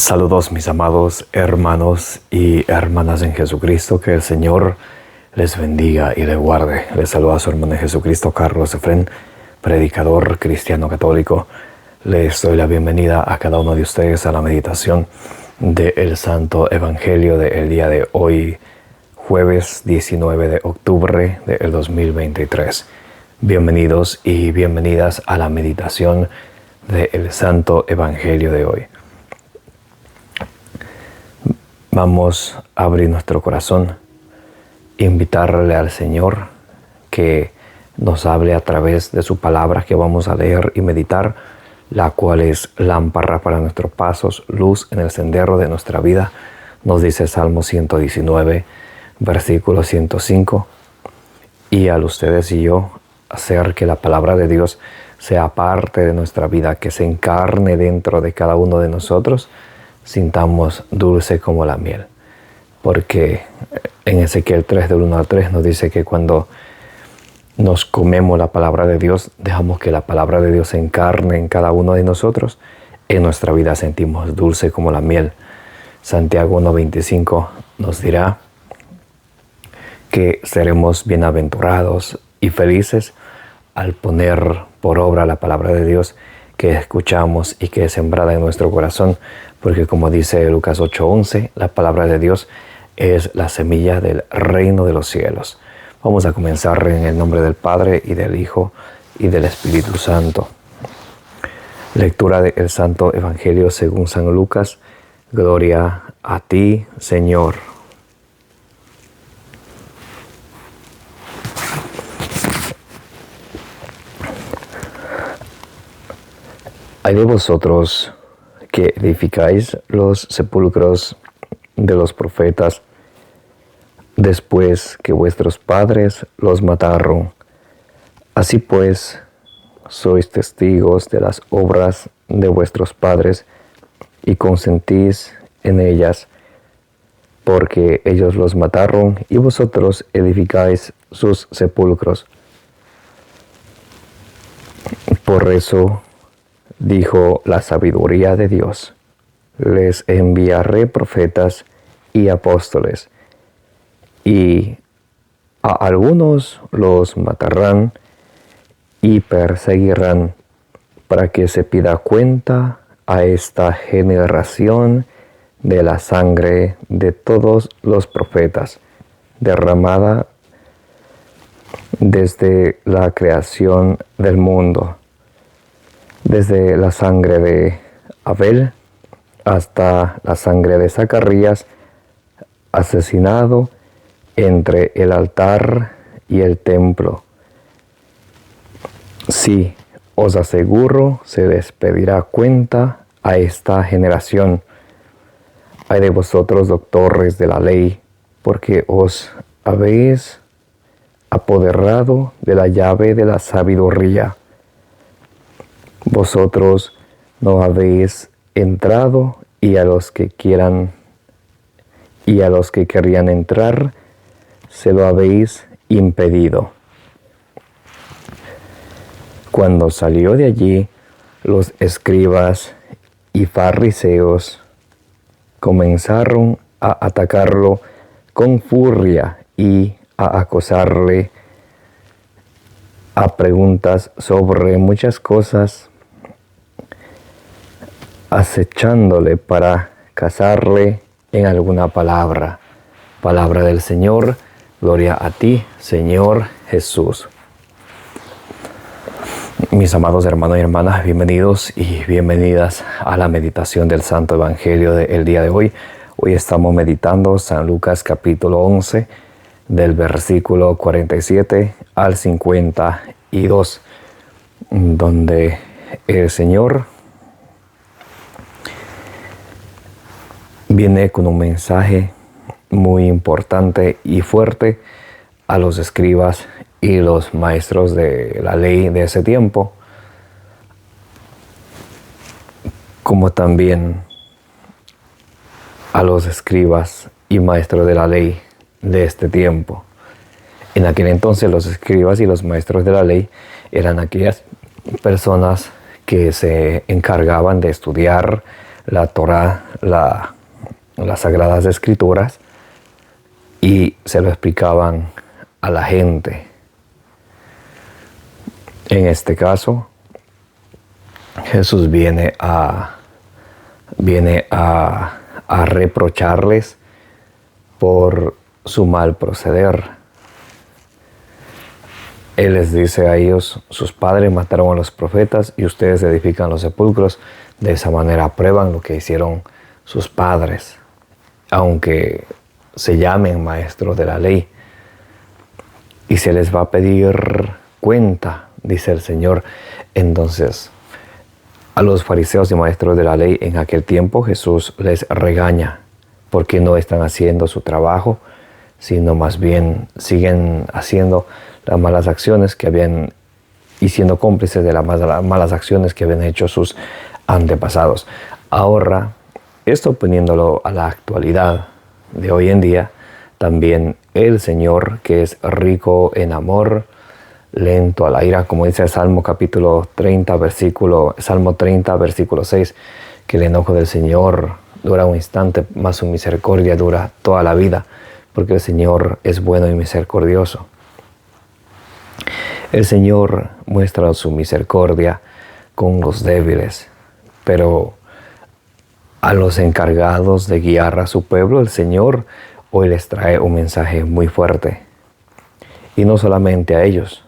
Saludos mis amados hermanos y hermanas en Jesucristo, que el Señor les bendiga y les guarde. Les saluda a su hermano en Jesucristo, Carlos Efrén, predicador cristiano católico. Les doy la bienvenida a cada uno de ustedes a la meditación del Santo Evangelio del día de hoy, jueves 19 de octubre del 2023. Bienvenidos y bienvenidas a la meditación del Santo Evangelio de hoy. Vamos a abrir nuestro corazón, invitarle al Señor que nos hable a través de su palabra que vamos a leer y meditar, la cual es lámpara para nuestros pasos, luz en el sendero de nuestra vida. Nos dice Salmo 119, versículo 105. Y al ustedes y yo hacer que la palabra de Dios sea parte de nuestra vida, que se encarne dentro de cada uno de nosotros, sintamos dulce como la miel. Porque en Ezequiel 3, del 1 al 3, nos dice que cuando nos comemos la palabra de Dios, dejamos que la palabra de Dios se encarne en cada uno de nosotros, en nuestra vida sentimos dulce como la miel. Santiago 1:25 nos dirá que seremos bienaventurados y felices al poner por obra la palabra de Dios que escuchamos y que es sembrada en nuestro corazón, porque como dice Lucas 8:11, la palabra de Dios es la semilla del reino de los cielos. Vamos a comenzar en el nombre del Padre y del Hijo y del Espíritu Santo. Lectura del Santo Evangelio según San Lucas. Gloria a ti, Señor. Hay de vosotros que edificáis los sepulcros de los profetas después que vuestros padres los mataron. Así pues, sois testigos de las obras de vuestros padres y consentís en ellas, porque ellos los mataron y vosotros edificáis sus sepulcros. Por eso dijo la sabiduría de Dios: les enviaré profetas y apóstoles, y a algunos los matarán y perseguirán, para que se pida cuenta a esta generación de la sangre de todos los profetas, derramada desde la creación del mundo, desde la sangre de Abel hasta la sangre de Zacarías, asesinado entre el altar y el templo. Sí, os aseguro, se les pedirá cuenta a esta generación. Ay de vosotros, doctores de la ley, porque os habéis apoderado de la llave de la sabiduría. Vosotros no habéis entrado, y a los que querían entrar, se lo habéis impedido. Cuando salió de allí, los escribas y fariseos comenzaron a atacarlo con furia y a acosarle a preguntas sobre muchas cosas, acechándole para cazarle en alguna palabra. Palabra del Señor. Gloria a ti, Señor Jesús. Mis amados hermanos y hermanas, bienvenidos y bienvenidas a la meditación del Santo Evangelio del día de hoy. Hoy estamos meditando San Lucas capítulo 11, del versículo 47 al 52, donde el Señor viene con un mensaje muy importante y fuerte a los escribas y los maestros de la ley de ese tiempo, como también a los escribas y maestros de la ley de este tiempo. En aquel entonces los escribas y los maestros de la ley eran aquellas personas que se encargaban de estudiar la Torá, las Sagradas Escrituras, y se lo explicaban a la gente. En este caso, Jesús viene a reprocharles por su mal proceder. Él les dice a ellos: sus padres mataron a los profetas y ustedes edifican los sepulcros. De esa manera prueban lo que hicieron sus padres, aunque se llamen maestros de la ley. Y se les va a pedir cuenta, dice el Señor. Entonces, a los fariseos y maestros de la ley en aquel tiempo Jesús les regaña porque no están haciendo su trabajo, sino más bien siguen haciendo las malas acciones que habían y siendo cómplices de las malas acciones que habían hecho sus antepasados. Ahora, esto poniéndolo a la actualidad de hoy en día, también el Señor, que es rico en amor, lento a la ira, como dice el Salmo 30, versículo 6, que el enojo del Señor dura un instante, mas su misericordia dura toda la vida, porque el Señor es bueno y misericordioso. El Señor muestra su misericordia con los débiles, pero a los encargados de guiar a su pueblo, el Señor hoy les trae un mensaje muy fuerte. Y no solamente a ellos.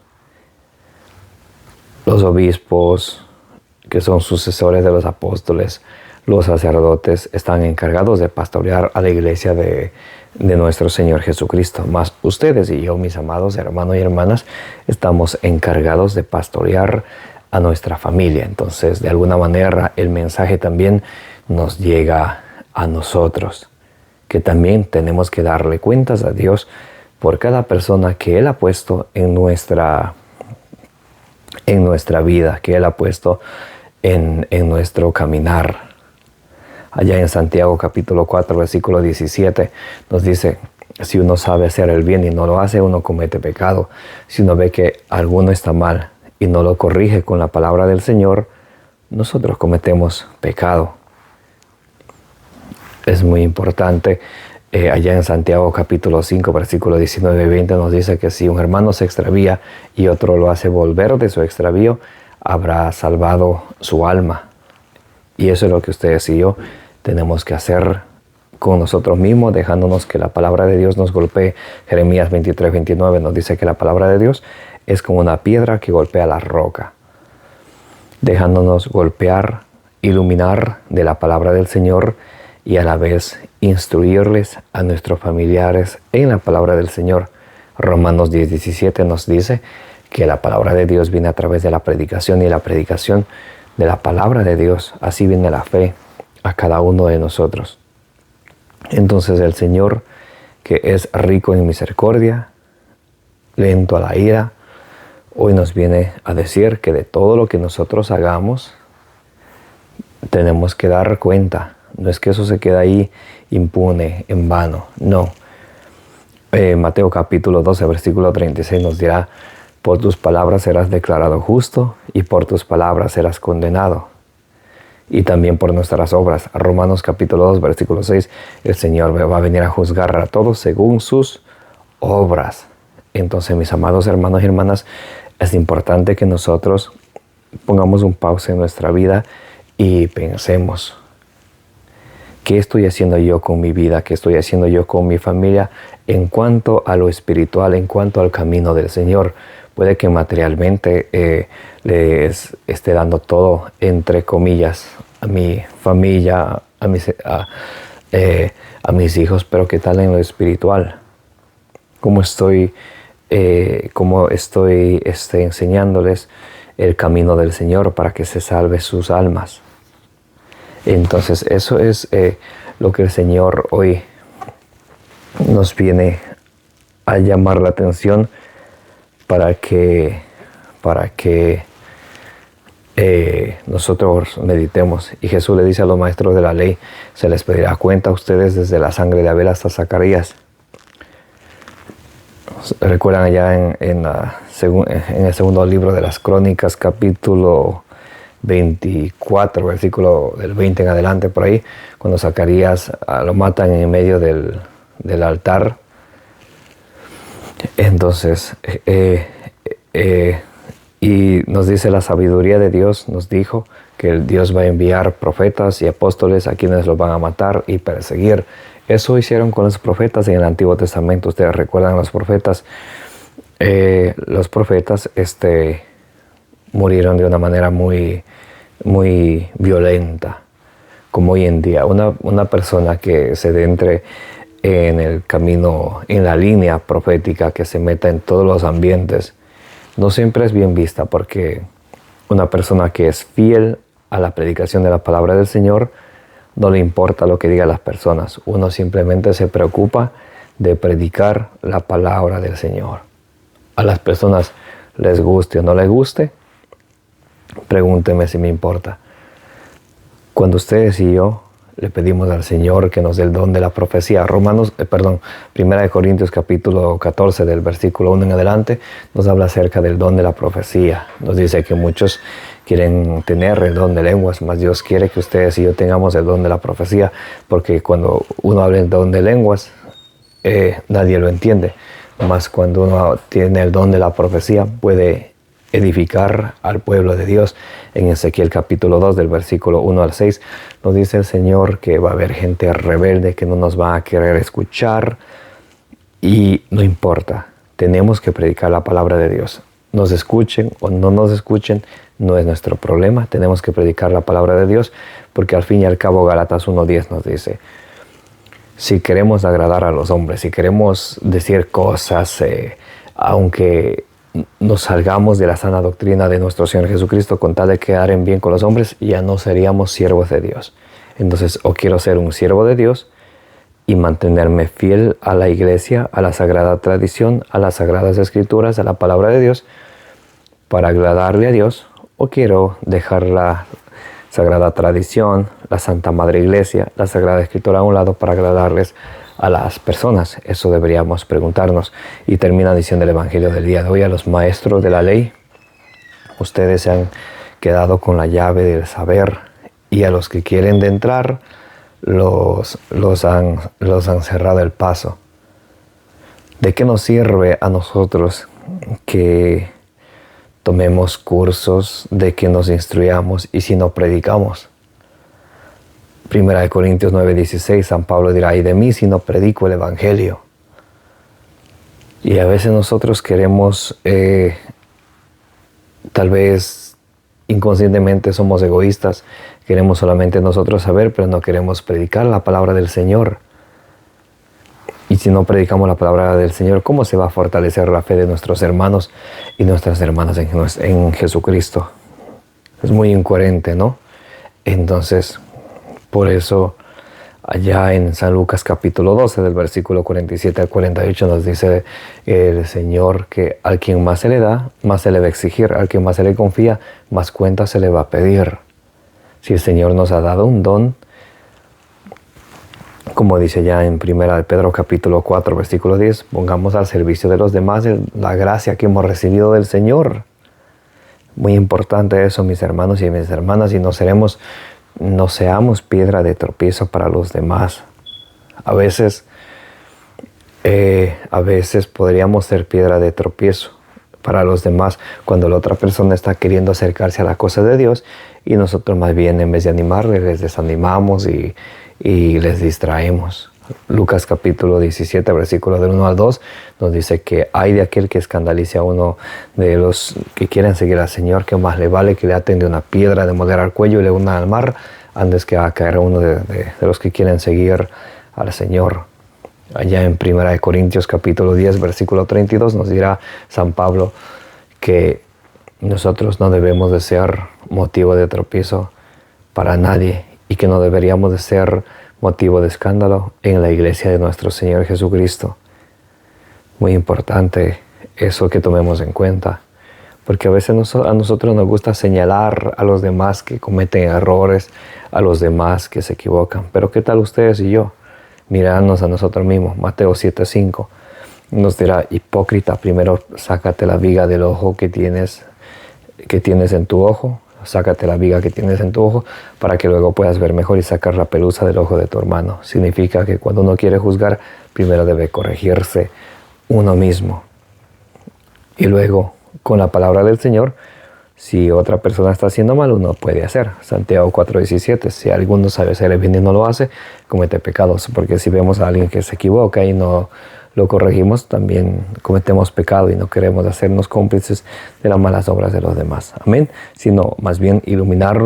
Los obispos, que son sucesores de los apóstoles, los sacerdotes, están encargados de pastorear a la iglesia de nuestro Señor Jesucristo. Mas ustedes y yo, mis amados hermanos y hermanas, estamos encargados de pastorear a nuestra familia. Entonces, de alguna manera, el mensaje también nos llega a nosotros, que también tenemos que darle cuentas a Dios por cada persona que Él ha puesto en nuestra vida, que Él ha puesto en nuestro caminar. Allá en Santiago capítulo 4, versículo 17, nos dice: si uno sabe hacer el bien y no lo hace, uno comete pecado. Si uno ve que alguno está mal y no lo corrige con la palabra del Señor, nosotros cometemos pecado. Es muy importante. Allá en Santiago capítulo 5, versículo 19 y 20 nos dice que si un hermano se extravía y otro lo hace volver de su extravío, habrá salvado su alma. Y eso es lo que ustedes y yo tenemos que hacer con nosotros mismos, dejándonos que la palabra de Dios nos golpee. Jeremías 23, 29 nos dice que la palabra de Dios es como una piedra que golpea la roca. Dejándonos golpear, iluminar de la palabra del Señor y a la vez instruirles a nuestros familiares en la palabra del Señor. Romanos 10, 17 nos dice que la palabra de Dios viene a través de la predicación, y la predicación de la palabra de Dios, así viene la fe a cada uno de nosotros. Entonces el Señor, que es rico en misericordia, lento a la ira, hoy nos viene a decir que de todo lo que nosotros hagamos tenemos que dar cuenta. No es que eso se quede ahí impune, en vano, no. Mateo capítulo 12, versículo 36 nos dirá: por tus palabras serás declarado justo y por tus palabras serás condenado. Y también por nuestras obras. Romanos capítulo 2, versículo 6, el Señor va a venir a juzgar a todos según sus obras. Entonces, mis amados hermanos y hermanas, es importante que nosotros pongamos un pausa en nuestra vida y pensemos: ¿qué estoy haciendo yo con mi vida? ¿Qué estoy haciendo yo con mi familia en cuanto a lo espiritual, en cuanto al camino del Señor? Puede que materialmente les esté dando todo, entre comillas, a mi familia, a mis hijos, pero ¿qué tal en lo espiritual? ¿Cómo estoy enseñándoles el camino del Señor para que se salve sus almas? Entonces eso es lo que el Señor hoy nos viene a llamar la atención para que nosotros meditemos. Y Jesús le dice a los maestros de la ley: se les pedirá cuenta a ustedes desde la sangre de Abel hasta Zacarías. Recuerdan allá en el segundo libro de las Crónicas, capítulo 24, versículo del 20 en adelante, por ahí, cuando Zacarías lo matan en medio del altar. Entonces, y nos dice la sabiduría de Dios, nos dijo que el Dios va a enviar profetas y apóstoles a quienes los van a matar y perseguir. Eso hicieron con los profetas en el Antiguo Testamento. Ustedes recuerdan los profetas. Los profetas murieron de una manera muy, muy violenta, como hoy en día. Una persona que se adentre en el camino, en la línea profética, que se meta en todos los ambientes, no siempre es bien vista, porque una persona que es fiel a la predicación de la palabra del Señor, no le importa lo que digan las personas. Uno simplemente se preocupa de predicar la palabra del Señor. A las personas les guste o no les guste, pregúnteme si me importa. Cuando ustedes y yo le pedimos al Señor que nos dé el don de la profecía, 1 Corintios capítulo 14 del versículo 1 en adelante, nos habla acerca del don de la profecía. Nos dice que muchos quieren tener el don de lenguas, mas Dios quiere que ustedes y yo tengamos el don de la profecía, porque cuando uno habla el don de lenguas, nadie lo entiende. Mas cuando uno tiene el don de la profecía, puede edificar al pueblo de Dios. En Ezequiel capítulo 2 del versículo 1 al 6 nos dice el Señor que va a haber gente rebelde que no nos va a querer escuchar, y no importa, tenemos que predicar la palabra de Dios. Nos escuchen o no nos escuchen, no es nuestro problema. Tenemos que predicar la palabra de Dios, porque al fin y al cabo Gálatas 1:10 nos dice: si queremos agradar a los hombres, si queremos decir cosas, aunque nos salgamos de la sana doctrina de nuestro Señor Jesucristo con tal de quedar en bien con los hombres, ya no seríamos siervos de Dios. Entonces, o quiero ser un siervo de Dios y mantenerme fiel a la iglesia, a la sagrada tradición, a las sagradas escrituras, a la palabra de Dios, para agradarle a Dios, o quiero dejar la sagrada tradición, la Santa Madre Iglesia, la Sagrada Escritura a un lado para agradarles a las personas. Eso deberíamos preguntarnos. Y termina diciendo el Evangelio del día de hoy: a los maestros de la ley, ustedes se han quedado con la llave del saber, y a los que quieren de entrar, los han cerrado el paso. ¿De qué nos sirve a nosotros que tomemos cursos, de que nos instruyamos, y si no predicamos? 1 Corintios 9:16, San Pablo dirá: ay de mí si no predico el Evangelio. Y a veces nosotros queremos, tal vez inconscientemente somos egoístas, queremos solamente nosotros saber, pero no queremos predicar la palabra del Señor. Y si no predicamos la palabra del Señor, ¿cómo se va a fortalecer la fe de nuestros hermanos y nuestras hermanas en Jesucristo? Es muy incoherente, ¿no? Entonces, por eso, allá en San Lucas capítulo 12, del versículo 47 al 48, nos dice el Señor que al quien más se le da, más se le va a exigir. Al quien más se le confía, más cuenta se le va a pedir. Si el Señor nos ha dado un don, como dice ya en 1 Pedro capítulo 4, versículo 10, pongamos al servicio de los demás la gracia que hemos recibido del Señor. Muy importante eso, mis hermanos y mis hermanas, y no seamos piedra de tropiezo para los demás. A veces podríamos ser piedra de tropiezo para los demás cuando la otra persona está queriendo acercarse a la cosa de Dios, y nosotros más bien, en vez de animarles, les desanimamos y les distraemos. Lucas capítulo 17, versículo del 1 al 2, nos dice que hay de aquel que escandalice a uno de los que quieren seguir al Señor, que más le vale que le aten de una piedra de moldear al cuello y le hundan al mar, antes que a caer a uno de los que quieren seguir al Señor. Allá en 1 Corintios capítulo 10, versículo 32, nos dirá San Pablo que nosotros no debemos de ser motivo de tropiezo para nadie, y que no deberíamos de ser motivo de escándalo en la iglesia de nuestro Señor Jesucristo. Muy importante eso que tomemos en cuenta, porque a veces a nosotros nos gusta señalar a los demás que cometen errores, a los demás que se equivocan. Pero ¿qué tal ustedes y yo? Mirarnos a nosotros mismos. Mateo 7:5 nos dirá: hipócrita, primero sácate la viga del ojo que tienes en tu ojo. sácate la viga que tienes en tu ojo para que luego puedas ver mejor y sacar la pelusa del ojo de tu hermano. Significa que cuando uno quiere juzgar, primero debe corregirse uno mismo. Y luego, con la palabra del Señor, si otra persona está haciendo mal, uno puede hacer. Santiago 4:17, si alguno sabe hacer el bien y no lo hace, comete pecados. Porque si vemos a alguien que se equivoca y no lo corregimos, también cometemos pecado y no queremos hacernos cómplices de las malas obras de los demás. Amén. Sino más bien iluminar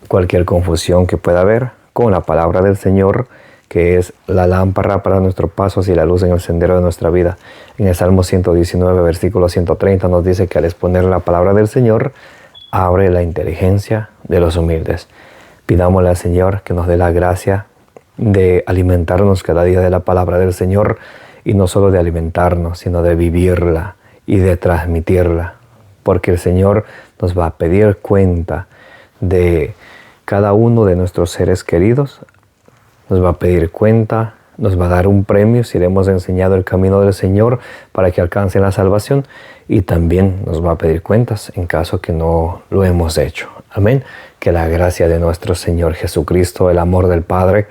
cualquier confusión que pueda haber con la palabra del Señor, que es la lámpara para nuestros pasos y la luz en el sendero de nuestra vida. En el Salmo 119, versículo 130 nos dice que al exponer la palabra del Señor, abre la inteligencia de los humildes. Pidámosle al Señor que nos dé la gracia de alimentarnos cada día de la palabra del Señor, y no solo de alimentarnos, sino de vivirla y de transmitirla, porque el Señor nos va a pedir cuenta de cada uno de nuestros seres queridos, nos va a pedir cuenta, nos va a dar un premio si le hemos enseñado el camino del Señor para que alcancen la salvación, y también nos va a pedir cuentas en caso que no lo hemos hecho. Amén. Que la gracia de nuestro Señor Jesucristo, el amor del Padre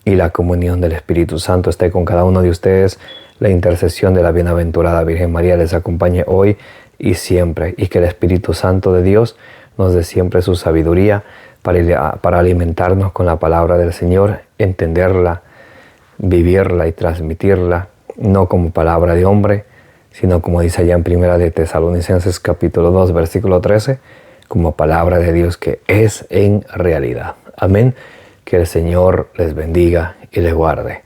y la comunión del Espíritu Santo esté con cada uno de ustedes. La intercesión de la bienaventurada Virgen María les acompañe hoy y siempre, y que el Espíritu Santo de Dios nos dé siempre su sabiduría para alimentarnos con la palabra del Señor, entenderla, vivirla y transmitirla, no como palabra de hombre, sino como dice allá en Primera de Tesalonicenses capítulo 2, versículo 13, como palabra de Dios que es en realidad. Amén. Que el Señor les bendiga y les guarde.